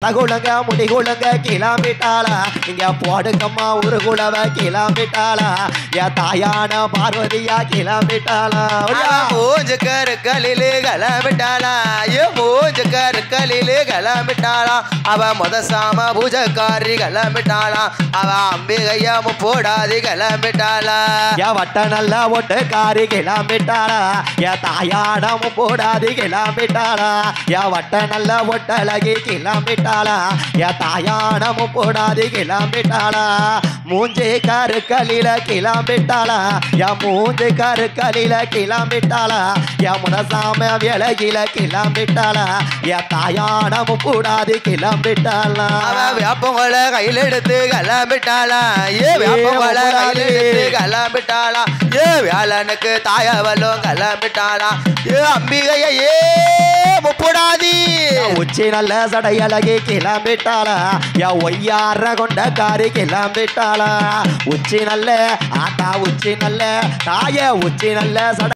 தகுலங்க முடிகுலங்க கிளம்பிட்டாளா இங்க போடுக்கம்மா ஒரு குலவ கிளம்பிட்டாளா என் தாயான பார்வதியா கிளம்பிட்டாளா மூஞ்ச கருக்கலிலே கிளம்பிட்டாளா மூஞ்ச கருக்கலிலே கிளம்பிட்டாளா அவ சாம பூஜக்காரி கிளம்பிட்டாளா அவ அம்பிகையா போடாது கிளம்பிட்டாளா என் வட்ட நல்ல ஒட்டுக்காரி கிளம்பிட்டாளா என் தாயாடம் போடாது கிளம்பிட்டாளா என் வட்ட நல்ல ஒட்டழகி கிளம்பிட்டாளா என் தாயாடமும் போடாது கிளம்பிட்டாளா மூஞ்சி கருக்கலில கிளம்பிட்டாளா என் மூஞ்சி கருக்கலில கிளம்பிட்டாளா என் முனசாம விலகில கிளம்பிட்டாளா என் தாயாடமும் போடாது கிளம்பிட்டாளா வேப்பங்களை கையில் எடுத்து கிளம்பிட்டாளா வேப்பங்களை கையில் எடுத்து கிளம்பிட்டாளா வேலனுக்கு தாயவலும் கிளம்பிட்டாளா அம்பிகையே முப்படாதி உச்சி நல்ல சடையழகி கிளம்பிட்டாளா என் ஒய்யார கொண்ட காரி கிளம்பிட்டாளா உச்சி நல்ல ஆத்தா உச்சி நல்ல தாய உச்சி நல்ல சடை